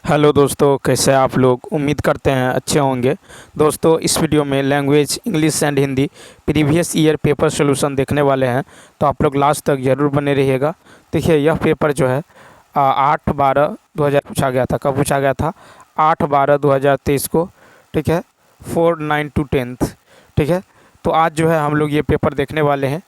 Hello दोस्तों, कैसे हैं आप लोग। उम्मीद करते हैं अच्छे होंगे। दोस्तों, इस वीडियो में language English and Hindi previous year paper solution देखने वाले हैं, तो आप लोग लास्ट तक ज़रूर बने रहिएगा। देखिए, यह पेपर जो है 8/12/2000 पूछा गया था। कब पूछा गया था? 8/12/2023 को। ठीक है, 4 9 to 10th। ठीक है, तो आज जो है हम लोग ये पेपर देखने वाले हैं।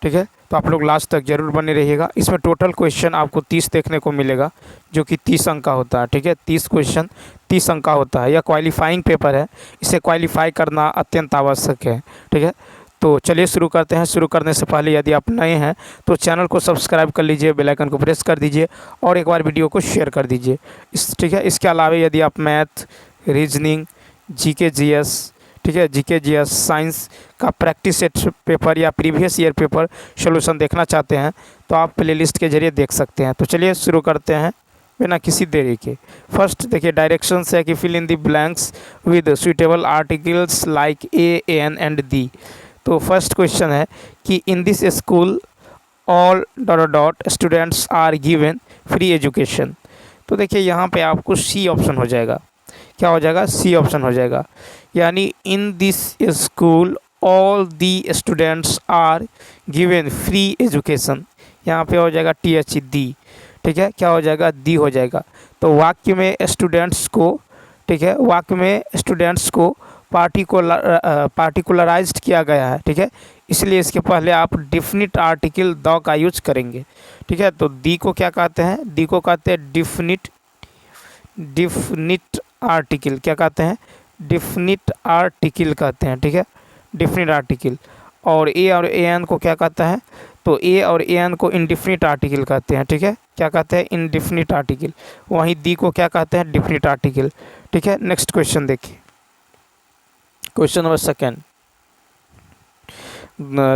ठीक है, तो आप लोग लास्ट तक ज़रूर बने रहिएगा। इसमें टोटल क्वेश्चन आपको 30 देखने को मिलेगा, जो कि 30 अंक का होता है। ठीक है, 30 क्वेश्चन 30 अंक का होता है। यह क्वालिफाइंग पेपर है, इसे क्वालिफाई करना अत्यंत आवश्यक है। ठीक है, तो चलिए शुरू करते हैं। शुरू करने से पहले यदि आप नए हैं तो चैनल को सब्सक्राइब कर लीजिए, बेल आइकन को प्रेस कर दीजिए और एक बार वीडियो को शेयर कर दीजिए। ठीक है, इसके अलावा यदि आप मैथ, रीजनिंग, जीके जीएस, ठीक है, जीके जीएस, साइंस का प्रैक्टिस सेट पेपर या प्रीवियस ईयर पेपर सॉल्यूशन देखना चाहते हैं तो आप प्लेलिस्ट के जरिए देख सकते हैं। तो चलिए शुरू करते हैं बिना किसी देरी के। फर्स्ट देखिए, डायरेक्शंस है कि fill in the blanks with suitable articles like a, an and the. तो फर्स्ट क्वेश्चन है कि in this school all dot students are given free education. तो देखिए, यहाँ पे आपको सी ऑप्शन हो जाएगा। क्या हो जाएगा? सी ऑप्शन हो जाएगा। यानी in this school all the students are given free education. यहाँ पे हो जाएगा TH दी। ठीक है, क्या हो जाएगा? दी हो जाएगा। तो वाक्य में स्टूडेंट्स को, ठीक है, वाक्य में स्टूडेंट्स को पार्टिकुलराइज्ड किया गया है। ठीक है, इसलिए इसके पहले आप डिफिनिट आर्टिकल द का यूज करेंगे। ठीक है, तो दी को क्या कहते हैं? दी को कहते हैं डिफिनिट आर्टिकल। क्या कहते हैं? डिफिनिट आर्टिकल कहते हैं। ठीक है, डिफिनिट आर्टिकल। और ए एन को क्या कहता है? तो ए और ए एन को इनडिफिनिट आर्टिकल कहते हैं। ठीक है, क्या कहते हैं? Indefinite article. वहीं दी को क्या कहते हैं? Definite article. ठीक है, नेक्स्ट क्वेश्चन देखिए। क्वेश्चन नंबर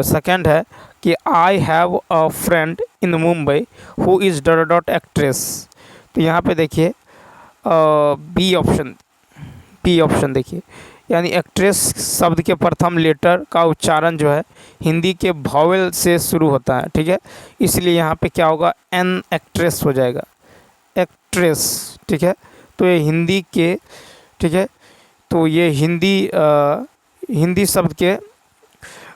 सेकेंड है कि I have a friend in Mumbai who is dot actress. तो यहाँ पे देखिए बी ऑप्शन देखिए, यानी एक्ट्रेस शब्द के प्रथम लेटर का उच्चारण जो है हिंदी के वॉवेल से शुरू होता है। ठीक है, इसलिए यहाँ पे क्या होगा? एन एक्ट्रेस हो जाएगा। एक्ट्रेस। ठीक है, तो ये हिंदी के, ठीक है, तो ये हिंदी शब्द के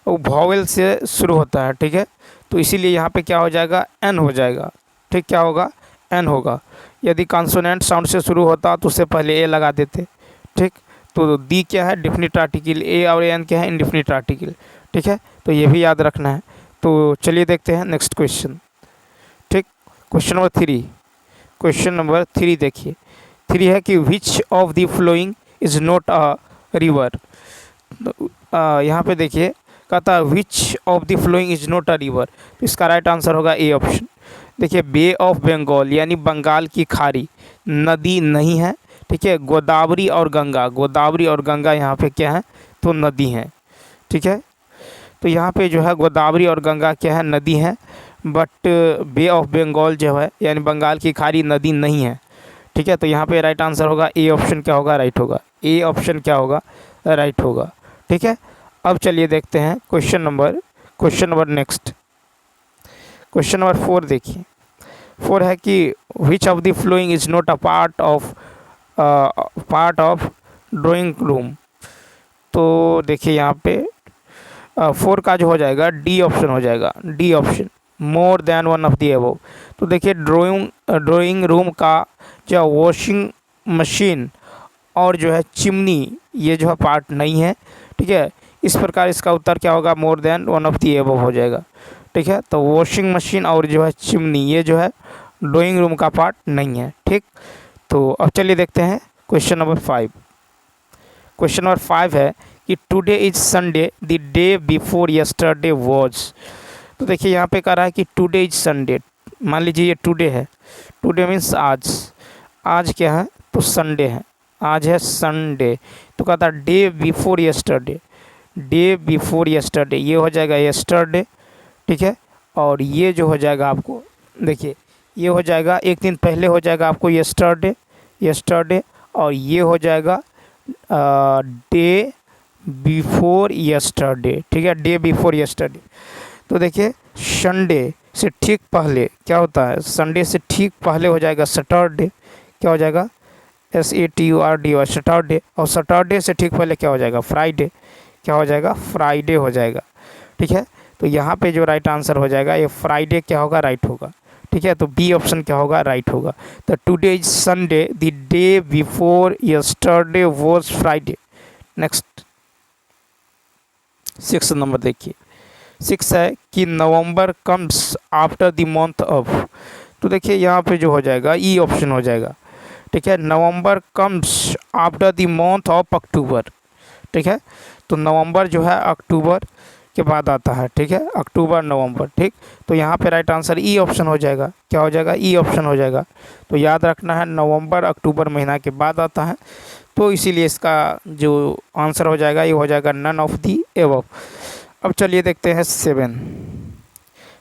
वॉवेल से शुरू होता है। ठीक है, तो इसीलिए यहाँ पे क्या हो जाएगा? एन हो जाएगा। ठीक, क्या होगा? एन होगा। यदि कॉन्सोनेंट साउंड से शुरू होता तो उससे पहले ए लगा देते। ठीक, तो दी क्या है? Definite article. ए और एन क्या है? Indefinite article. ठीक है, तो ये भी याद रखना है। तो चलिए देखते हैं नेक्स्ट क्वेश्चन। ठीक, क्वेश्चन नंबर थ्री देखिए। 3 है कि which of the following is not a river. यहाँ पे देखिए, कहता है which of the following is not a river. तो इसका राइट आंसर होगा ए ऑप्शन। देखिए, बे ऑफ बंगाल यानी बंगाल की खाड़ी नदी नहीं है। ठीक है, गोदावरी और गंगा यहाँ पे क्या है? तो नदी हैं। ठीक है, तो यहाँ पे जो है गोदावरी और गंगा क्या है? नदी है। बट बे ऑफ बंगाल जो है यानी बंगाल की खाड़ी नदी नहीं है। ठीक है, तो यहाँ पे राइट आंसर होगा ए ऑप्शन। क्या होगा? राइट होगा। ए ऑप्शन क्या होगा? राइट होगा। ठीक है, अब चलिए देखते हैं question number next. Question number 4 देखिए। 4 है कि which of the following is not a part of drawing room. तो देखिए, यहाँ पे 4 का जो हो जाएगा डी ऑप्शन हो जाएगा। D option, more than one of the above. तो देखिए, ड्राइंग रूम का जो वॉशिंग मशीन और जो है चिमनी, ये जो है पार्ट नहीं है। ठीक है, इस प्रकार इसका उत्तर क्या होगा? More than one of the above हो जाएगा। ठीक है, तो वॉशिंग मशीन और जो है चिमनी, ये जो है ड्राइंग रूम का पार्ट नहीं है। ठीक, तो अब चलिए देखते हैं क्वेश्चन नंबर 5। क्वेश्चन नंबर 5 है कि today is Sunday the day before yesterday was. तो देखिए, यहाँ पे कह रहा है कि टुडे इज संडे। मान लीजिए ये टुडे है। टुडे मीन्स आज। आज क्या है? तो संडे है। आज है संडे। तो कहता है day before yesterday. Day before yesterday, ये हो जाएगा यस्टरडे। ठीक है, और ये जो हो जाएगा आपको, देखिए ये हो जाएगा एक दिन पहले हो जाएगा आपको यस्टरडे, और ये हो जाएगा डे बिफोर यस्टरडे। ठीक है, डे बिफोर यस्टरडे। तो देखिए, संडे से ठीक पहले क्या होता है? संडे से ठीक पहले हो जाएगा सैटरडे। क्या हो जाएगा? SATURDY सैटरडे, और सैटरडे से ठीक पहले क्या हो जाएगा, फ्राइडे। क्या हो जाएगा, फ्राइडे हो जाएगा। ठीक है, तो यहाँ पे जो राइट आंसर हो जाएगा ये फ्राइडे क्या होगा, राइट होगा। ठीक है, तो बी ऑप्शन क्या होगा, राइट होगा। तो today is Sunday, the day before yesterday was Friday. Next 6 number देखिए, 6 है कि November comes after the month of. तो देखिए यहाँ पे जो हो जाएगा ई ऑप्शन हो जाएगा। ठीक है, November comes after the month of October. ठीक है, तो नवंबर जो है अक्टूबर के बाद आता है। ठीक है, अक्टूबर नवंबर। ठीक, तो यहाँ पे राइट आंसर ई ऑप्शन हो जाएगा। क्या हो जाएगा, ई ऑप्शन हो जाएगा। तो याद रखना है नवंबर अक्टूबर महीना के बाद आता है, तो इसीलिए इसका जो आंसर हो जाएगा ये हो जाएगा नन ऑफ दी एबव। अब चलिए देखते हैं 7।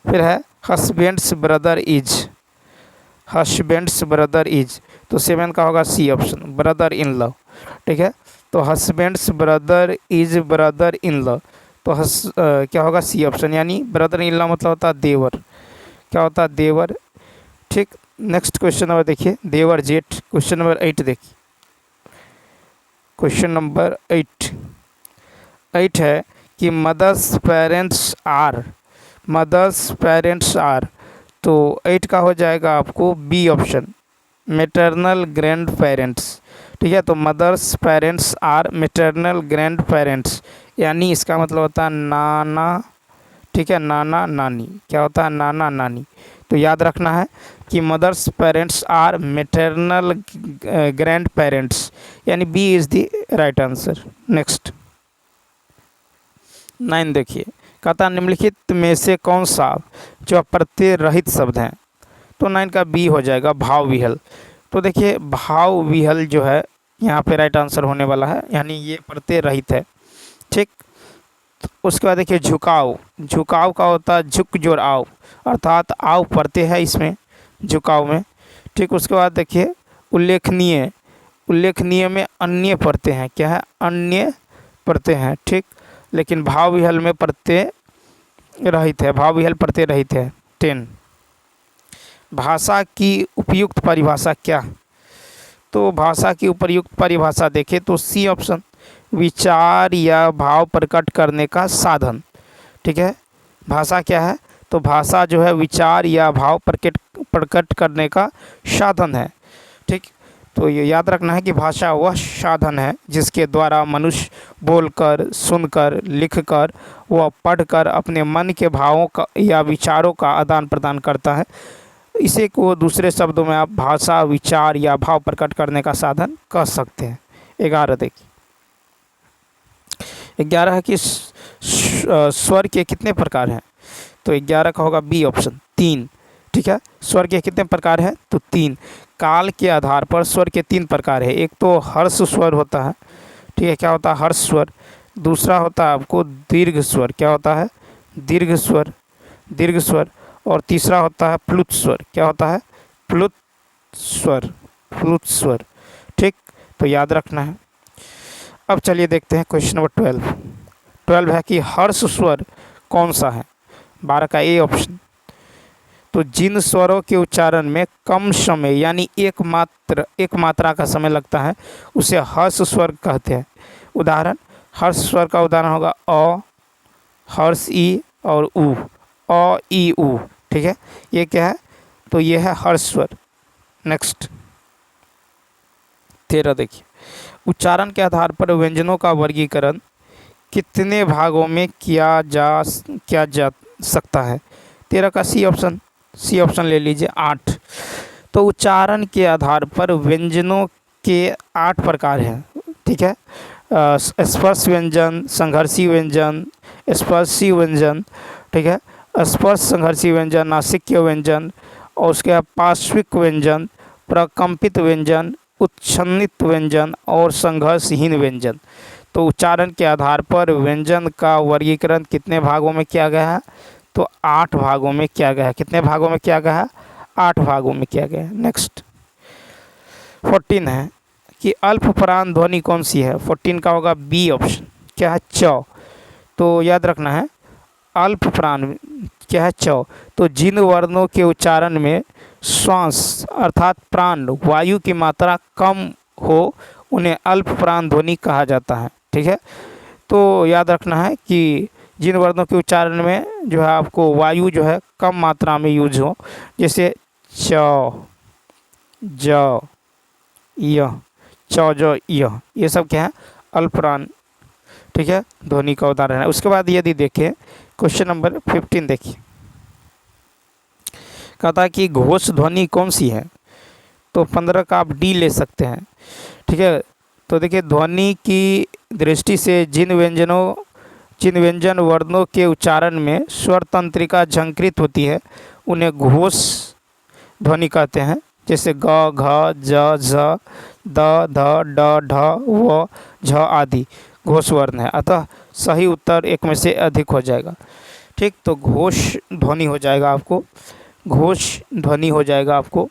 फिर है husband's brother is, husband's brother is, तो 7 का होगा C option, brother in law. ठीक है, तो husband's brother is brother in law, तो क्या होगा, सी ऑप्शन, यानी ब्रदर इन लॉ मतलब होता है देवर। क्या होता है, देवर। ठीक, नेक्स्ट क्वेश्चन नंबर देखिए, देवर जेठ। क्वेश्चन नंबर 8 देखिए, क्वेश्चन नंबर 8 है कि mother's parents are, mother's parents are, तो 8 का हो जाएगा आपको B option, maternal grand parents. ठीक है, तो mother's parents are maternal grand parents, यानी इसका मतलब होता है नाना। ठीक है, नाना नानी। क्या होता है, नाना नानी। तो याद रखना है कि mother's parents are maternal grand parents, यानी B is the right answer. Next 9 देखिए, कहता है निम्नलिखित में से कौन सा जो प्रत्यय रहित शब्द हैं। तो 9 का बी हो जाएगा, भाव विहल। तो देखिए भाव विहल जो है यहाँ पे राइट आंसर होने वाला है, यानी ये प्रत्यय रहित है। ठीक, उसके बाद देखिए झुकाव, झुकाव का होता है झुक जोर आओ, अर्थात आओ प्रत्यय है इसमें झुकाव में। ठीक, उसके बाद देखिए उल्लेखनीय, उल्लेखनीय में अन्य प्रत्यय हैं। क्या है, अन्य प्रत्यय हैं। ठीक, लेकिन भाव विहल में प्रत्यय रहित है, भाव विहल प्रत्यय रहित है। 10 भाषा की उपयुक्त परिभाषा क्या। तो भाषा की उपयुक्त परिभाषा देखें तो सी ऑप्शन, विचार या भाव प्रकट करने का साधन। ठीक है, भाषा क्या है, तो भाषा जो है विचार या भाव प्रकट करने का साधन है। ठीक, तो ये याद रखना है कि भाषा वह साधन है जिसके द्वारा मनुष्य बोलकर, सुनकर, लिखकर व पढ़कर अपने मन के भावों का या विचारों का आदान प्रदान करता है। इसे को दूसरे शब्दों में आप भाषा, विचार या भाव प्रकट करने का साधन कह सकते हैं। 11 देखिए, 11 है कि स्वर के कितने प्रकार हैं। तो 11 का होगा बी ऑप्शन, 3। ठीक है, स्वर के कितने प्रकार हैं, तो 3। काल के आधार पर स्वर के 3 प्रकार है। एक तो हर्ष स्वर होता है। ठीक है, क्या होता है, हर्ष स्वर। दूसरा होता है आपको दीर्घ स्वर। क्या होता है, दीर्घ स्वर, दीर्घ स्वर। और तीसरा होता है प्लुत स्वर। क्या होता है, प्लुत स्वर, प्लुत स्वर। ठीक, तो याद रखना है। अब चलिए देखते हैं क्वेश्चन नंबर 12। 12 है कि हर्ष स्वर कौन सा है। 12 का ए ऑप्शन, तो जिन स्वरों के उच्चारण में कम समय यानी एक मात्रा का समय लगता है उसे हर्ष स्वर कहते हैं। उदाहरण, हर्ष स्वर का उदाहरण होगा अ, हर्ष ई और उ, अ ई उ। ठीक है, ये क्या है, तो ये है हर्ष स्वर। नेक्स्ट 13 देखिए, उच्चारण के आधार पर व्यंजनों का वर्गीकरण कितने भागों में किया जा सकता है। 13 का सी ऑप्शन, सी ऑप्शन ले लीजिए, 8। तो उच्चारण के आधार पर व्यंजनों के 8 प्रकार हैं। ठीक है, स्पर्श व्यंजन, संघर्षी व्यंजन, स्पर्शी व्यंजन। ठीक है, स्पर्श संघर्षी व्यंजन, नासिक्य व्यंजन, और उसके बाद पार्श्विक व्यंजन, प्रकंपित व्यंजन, उच्छन्नित व्यंजन और संघर्षहीन व्यंजन। तो उच्चारण के आधार पर व्यंजन का वर्गीकरण कितने भागों में किया गया है, तो 8 भागों में किया गया है। कितने भागों में किया गया है, 8 भागों में किया गया है। नेक्स्ट 14 है कि अल्प प्राण ध्वनि कौन सी है। 14 का होगा बी ऑप्शन, क्या है, च। तो याद रखना है अल्प प्राण क्या है, च। तो जिन वर्णों के उच्चारण में श्वास अर्थात प्राण वायु की मात्रा कम हो उन्हें अल्प प्राण ध्वनि कहा जाता है। ठीक है, तो याद रखना है कि जिन वर्णों के उच्चारण में जो है आपको वायु जो है कम मात्रा में यूज हो, जैसे च, ज, य, च, ज, य, ये सब क्या है, अल्पप्राण, ठीक है, ध्वनि का उदाहरण है। उसके बाद यदि देखें क्वेश्चन नंबर 15 देखिए, कहता है कि घोष ध्वनि कौन सी है, तो 15 का आप डी ले सकते हैं। ठीक है, तो देखिए ध्वनि की दृष्टि से जिन व्यंजन वर्णों के उच्चारण में स्वर तंत्रिका झंकृत होती है उन्हें घोष ध्वनि कहते हैं, जैसे ग, घ, ज, झ, द, ध, ड, ढ, व, झ आदि घोष वर्ण है। अतः सही उत्तर एक में से अधिक हो जाएगा। ठीक, तो घोष ध्वनि हो जाएगा आपको, घोष ध्वनि हो जाएगा आपको,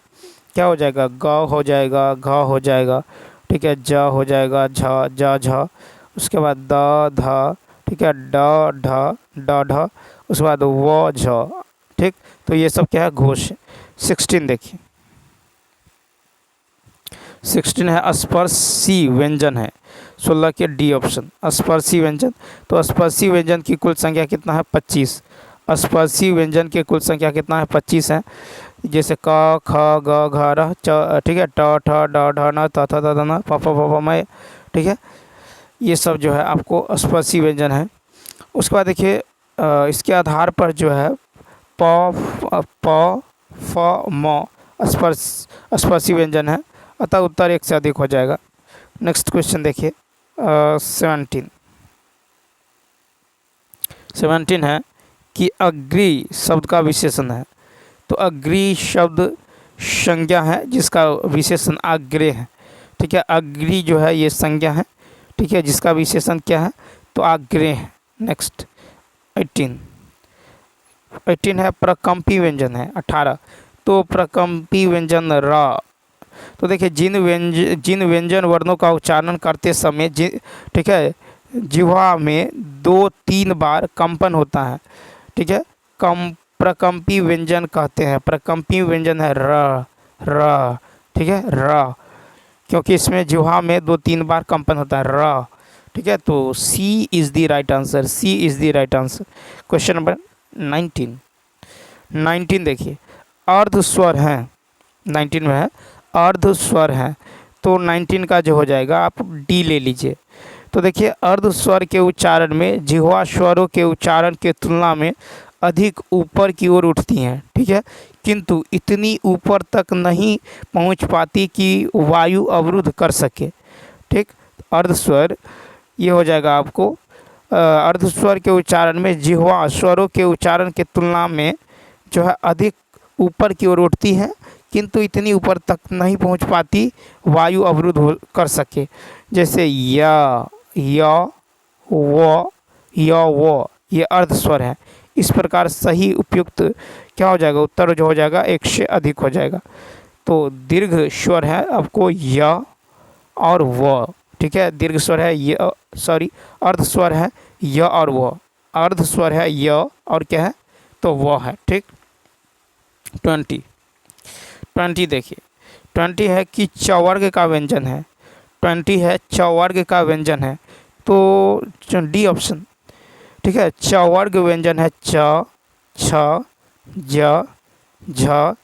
क्या हो जाएगा, ग हो जाएगा, घ हो जाएगा, ठीक है, ज हो जाएगा, झ, ज, झ, उसके बाद द, ध, ठीक है, ड, ढ, ड, ढ, उसके बाद व, झ। ठीक, तो ये सब क्या है, घोष। 16 देखिए, 16 है स्पर्शी व्यंजन है, 16 के डी ऑप्शन स्पर्शी व्यंजन। तो स्पर्शी व्यंजन की कुल संख्या कितना है, 25। स्पर्शी व्यंजन की कुल संख्या कितना है, 25 है। जैसे क, ख, ग, घ, र, च, ठीक है, ट, ठ, ड, ढ, न, त, थ, द, न, प, फ, ब, भ, म, ठीक है, ये सब जो है आपको स्पर्शी व्यंजन है। उसके बाद देखिए इसके आधार पर जो है प, फ, म स्पर्शी व्यंजन है, अतः उत्तर एक से अधिक हो जाएगा। नेक्स्ट क्वेश्चन देखिए 17 है कि अग्री शब्द का विशेषण है। तो अग्री शब्द संज्ञा है जिसका विशेषण आग्रह है। ठीक है, अग्री जो है ये संज्ञा है, ठीक है, जिसका विशेषण क्या है, तो आग्रह है। नेक्स्ट 18 है प्रकंपी व्यंजन है। 18 तो प्रकंपी व्यंजन र। तो देखिए जिन व्यंजन वर्णों का उच्चारण करते समय ठीक है जिह्वा में 2-3 बार कंपन होता है, ठीक है, प्रकंपी व्यंजन कहते हैं। प्रकंपी व्यंजन है र, र, ठीक है, र, क्योंकि इसमें जिह्वा में 2-3 बार कंपन होता है, र। ठीक है, तो C is the right answer, C is the right answer. Question number 19 देखिए, अर्ध स्वर है, 19 में है अर्ध स्वर है, तो 19 का जो हो जाएगा आप डी ले लीजिए। तो देखिए अर्ध स्वर के उच्चारण में जिह्वा स्वरों के उच्चारण के तुलना में अधिक ऊपर की ओर उठती हैं, ठीक है, किंतु इतनी ऊपर तक नहीं पहुंच पाती कि वायु अवरुद्ध कर सके। ठीक, अर्ध स्वर ये हो जाएगा आपको, अर्ध स्वर के उच्चारण में जिह्वा स्वरों के उच्चारण के तुलना में जो है अधिक ऊपर की ओर उठती हैं, किंतु इतनी ऊपर तक नहीं पहुंच पाती वायु अवरुद्ध कर सके। जैसे य, वो, ये अर्ध स्वर है। इस प्रकार सही उपयुक्त क्या हो जाएगा, उत्तर जो हो जाएगा एक से अधिक हो जाएगा। तो दीर्घ स्वर है आपको य और व, ठीक है, दीर्घ स्वर है य, सॉरी अर्ध स्वर है य और व, अर्ध स्वर है य और क्या है, तो व है। ठीक, 20 देखिए, 20 है कि चवर्ग का व्यंजन है। 20 है चवर्ग का व्यंजन है, तो डी ऑप्शन, ठीक है, चवर्ग व्यंजन है च, छ, ज, झ,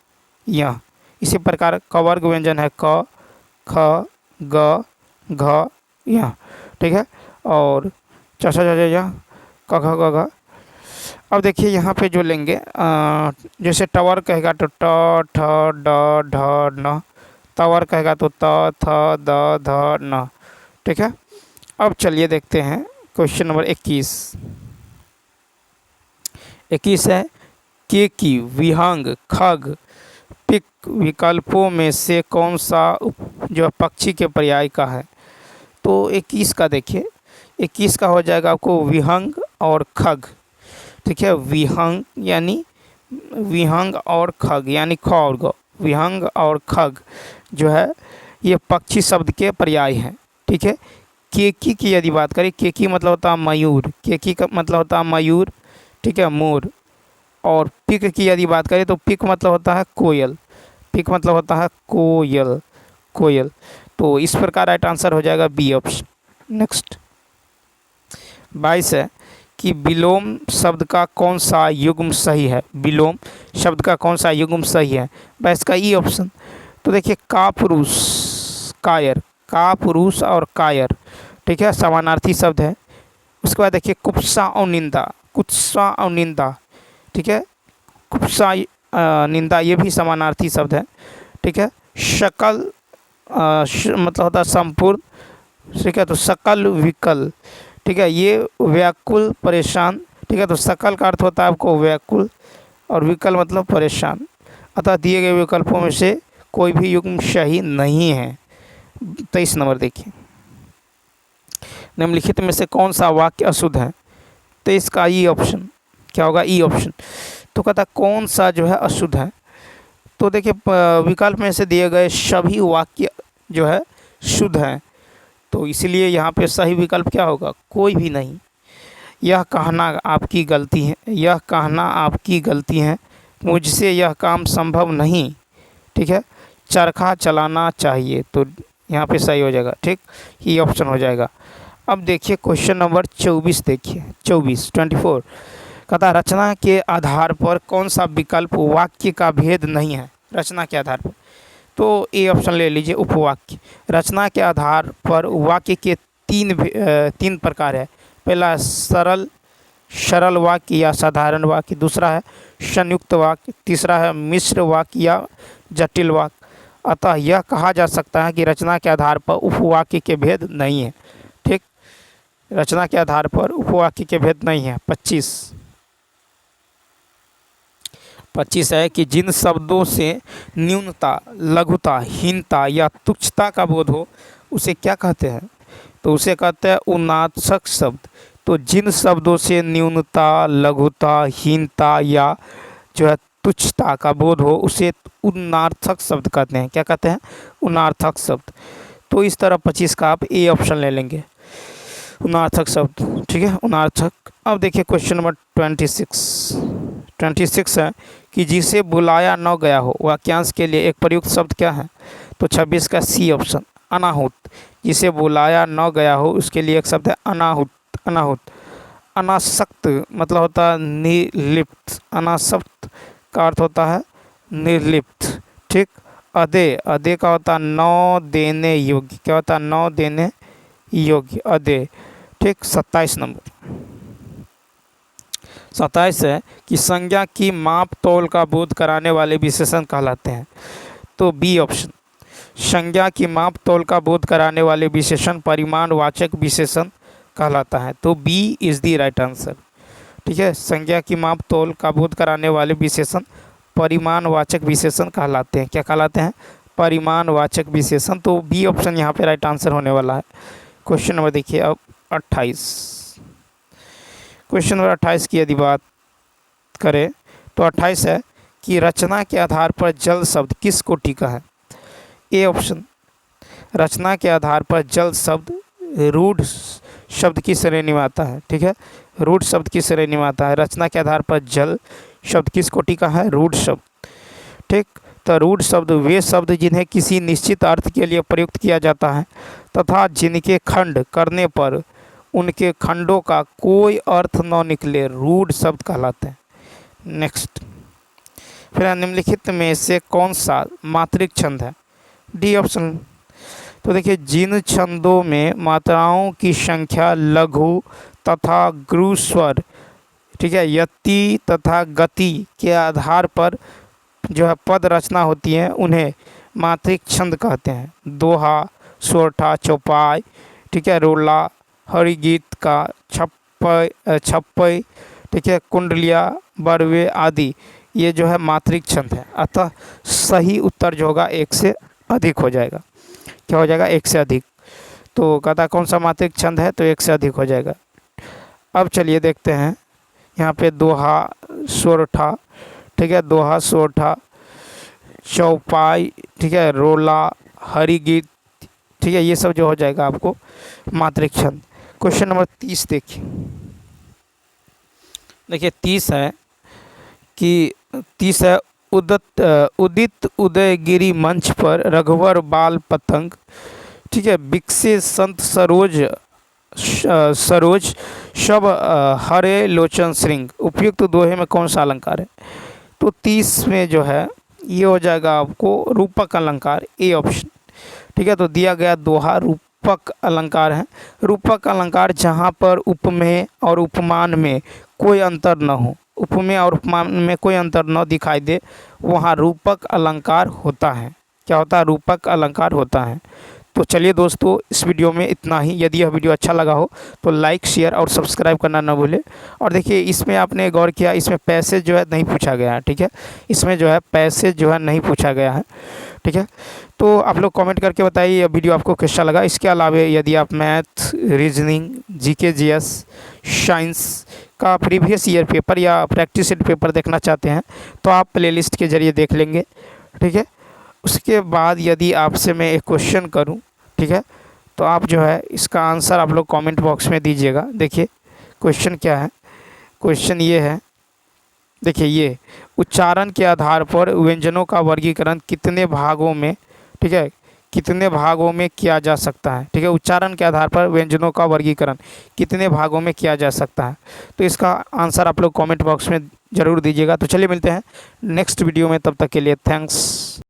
य। इसी प्रकार कवर्ग व्यंजन है क, ख, ग, घ, य, ठीक है, और च, छ, ज, ज, क, ख, ग, घ। अब देखिए यहाँ पे जो लेंगे जैसे टवर कहेगा तो ट, ठ, ड, ढ, न, तवर कहेगा तो त, थ, द, ध, न। ठीक है, अब चलिए देखते हैं क्वेश्चन नंबर 21 है के की विहंग, खग, पिक विकल्पों में से कौन सा जो पक्षी के पर्याय का है। तो 21 का देखिए, 21 का हो जाएगा आपको विहंग और खग। ठीक है, विहंग यानी विहंग और खग यानी ख और ग, विहंग और खग जो है ये पक्षी शब्द के पर्याय हैं। ठीक है, केकी की यदि बात करें, केकी मतलब होता है मयूर, केकी का मतलब होता है मयूर, ठीक है, मोर। और पिक की यदि बात करें तो पिक मतलब होता है कोयल, पिक मतलब होता है कोयल, कोयल। तो इस प्रकार राइट आंसर हो जाएगा बी ऑप्शन। नेक्स्ट 22 है कि विलोम शब्द का कौन सा युग्म सही है। विलोम शब्द का कौन सा युग्म सही है। 22 का ई ऑप्शन। तो देखिए का पुरुष कायर, का पुरुष और कायर, ठीक है, समानार्थी शब्द है। उसके बाद देखिए कुप्सा और निंदा, कुत्सा और निंदा, ठीक है, कुप्सा निंदा ये भी समानार्थी शब्द है, ठीक है। शकल मतलब होता है संपूर्ण, ठीक है, तो सकल विकल, ठीक है, ये व्याकुल परेशान, ठीक है, तो सकल का अर्थ होता है आपको व्याकुल और विकल मतलब परेशान। अतः दिए गए विकल्पों में से कोई भी युग्म सही नहीं है। 23 नंबर देखिए, निम्नलिखित में से कौन सा वाक्य अशुद्ध है। 23 का ई ऑप्शन क्या होगा, ई ऑप्शन। तो कहता कौन सा जो है अशुद्ध है। तो देखिए विकल्प में से दिए गए सभी वाक्य जो है शुद्ध हैं, तो इसलिए यहाँ पे सही विकल्प क्या होगा, कोई भी नहीं। यह कहना आपकी गलती है, यह कहना आपकी गलती है, मुझसे यह काम संभव नहीं, ठीक है, चरखा चलाना चाहिए, तो यहाँ पे सही हो जाएगा, ठीक, ये ऑप्शन हो जाएगा। अब देखिए क्वेश्चन नंबर 24 देखिए, 24 कहता रचना के आधार पर कौन सा विकल्प वाक्य का भेद नहीं है। रचना के आधार पर, तो ए ऑप्शन ले लीजिए उपवाक्य। रचना के आधार पर वाक्य के तीन प्रकार है। पहला सरल वाक्य या साधारण वाक्य, दूसरा है संयुक्त वाक्य, तीसरा है मिश्र वाक्य या जटिल वाक्य। अतः यह कहा जा सकता है कि रचना के आधार पर उपवाक्य के भेद नहीं है, ठीक, रचना के आधार पर उपवाक्य के भेद नहीं है। 25 है कि जिन शब्दों से न्यूनता, लघुता, हीनता या तुच्छता का बोध हो उसे क्या कहते हैं। तो उसे कहते हैं उन्नार्थक शब्द। तो जिन शब्दों से न्यूनता, लघुता, हीनता या जो है तुच्छता का बोध हो उसे उन्नार्थक शब्द कहते हैं। क्या कहते हैं, उन्नार्थक शब्द। तो इस तरह 25 का आप ए ऑप्शन ले लेंगे, उन्नार्थक शब्द, ठीक है, उन्नार्थक। अब देखिए क्वेश्चन नंबर 26 है कि जिसे बुलाया न गया हो वाक्यांश के लिए एक प्रयुक्त शब्द क्या है। तो 26 का सी ऑप्शन अनाहुत। जिसे बुलाया न गया हो उसके लिए एक शब्द है अनाहुत, अनाहुत। अनासक्त मतलब होता है निर्लिप्त, अनासक्त का अर्थ होता है निर्लिप्त, ठीक। अदे का होता है न देने योग्य, क्या होता है, न देने योग्य, अदे, ठीक। 27 नंबर 27 है कि संज्ञा की माप तौल का बोध कराने वाले विशेषण कहलाते हैं। तो बी ऑप्शन, संज्ञा की माप तौल का बोध कराने वाले विशेषण परिमाणवाचक विशेषण कहलाता है। तो B is the right answer, ठीक है। संज्ञा की माप तौल का बोध कराने वाले विशेषण परिमाणवाचक विशेषण कहलाते हैं। क्या कहलाते हैं, परिमाणवाचक विशेषण। तो बी ऑप्शन यहाँ पे राइट आंसर होने वाला है। क्वेश्चन नंबर देखिए अब 28, क्वेश्चन नंबर 28 की यदि बात करें तो 28 है कि रचना के आधार पर जल शब्द किस कोटि का है। ए ऑप्शन, रचना के आधार पर जल शब्द रूढ़ शब्द की श्रेणी में आता है, ठीक है, रूढ़ शब्द की श्रेणी में आता है। रचना के आधार पर जल शब्द किस कोटि का है, रूढ़ शब्द, ठीक। तो रूढ़ शब्द वे शब्द जिन्हें किसी निश्चित अर्थ के लिए प्रयुक्त किया जाता है तथा जिनके खंड करने पर उनके खंडों का कोई अर्थ न निकले रूढ़ शब्द कहलाते हैं। नेक्स्ट, फिर निम्नलिखित में से कौन सा मात्रिक छंद है। D option. तो देखिए जिन छंदों में मात्राओं की संख्या लघु तथा गुरु स्वर, ठीक है, यति तथा गति के आधार पर जो है पद रचना होती है उन्हें मात्रिक छंद कहते हैं। दोहा, सोरठा, चौपाई, ठीक है, रोला, हरिगीत का छप्पई, ठीक है, कुंडलिया, बरवे आदि ये जो है मात्रिक छंद है। अतः सही उत्तर जो होगा एक से अधिक हो जाएगा। क्या हो जाएगा, एक से अधिक। तो कहता कौन सा मात्रिक छंद है, तो एक से अधिक हो जाएगा। अब चलिए देखते हैं यहाँ पे दोहा, सोरठा, ठीक है, दोहा, सोरठा, चौपाई, ठीक है, रोला, हरिगीत, ठीक है, ये सब जो हो जाएगा आपको मात्रिक छंद। क्वेश्चन नंबर 30 देखिए, 30 है कि 30 है उदित उदयगिरी मंच पर रघुवर बाल पतंग, ठीक है, बिकसे संत सरोज सरोज शब हरे लोचन श्रृंग, उपयुक्त दोहे में कौन सा अलंकार है? तो 30 में जो है ये हो जाएगा आपको रूपक अलंकार, ए ऑप्शन। ठीक है, तो दिया गया दोहा रूपक अलंकार है। रूपक अलंकार जहाँ पर उपमेय और उपमान में कोई अंतर न हो, उपमेय और उपमान में कोई अंतर न दिखाई दे, वहाँ रूपक अलंकार होता है। क्या होता है? रूपक अलंकार होता है। तो चलिए दोस्तों, इस वीडियो में इतना ही। यदि यह वीडियो अच्छा लगा हो तो लाइक, शेयर और सब्सक्राइब करना ना भूलें। और देखिए, इसमें आपने गौर किया, इसमें पैसे जो है नहीं पूछा गया है। ठीक है, इसमें जो है पैसे जो है नहीं पूछा गया है। ठीक है, तो आप लोग कमेंट करके बताइए यह वीडियो आपको कैसा लगा। इसके अलावा यदि आप math, reasoning, GK, GS, science का प्रीवियस ईयर पेपर या प्रैक्टिस सेट पेपर देखना चाहते हैं तो आप प्लेलिस्ट के ज़रिए देख लेंगे। ठीक है, उसके बाद यदि आपसे मैं एक क्वेश्चन करूं, ठीक है, तो आप जो है इसका आंसर आप लोग कमेंट बॉक्स में दीजिएगा। देखिए क्वेश्चन क्या है, क्वेश्चन ये है, देखिए ये उच्चारण के आधार पर व्यंजनों का वर्गीकरण कितने भागों में, ठीक है, कितने भागों में किया जा सकता है? ठीक है, उच्चारण के आधार पर व्यंजनों का वर्गीकरण कितने भागों में किया जा सकता है? तो इसका आंसर आप लोग कमेंट बॉक्स में ज़रूर दीजिएगा। तो चलिए मिलते हैं नेक्स्ट वीडियो में, तब तक के लिए थैंक्स।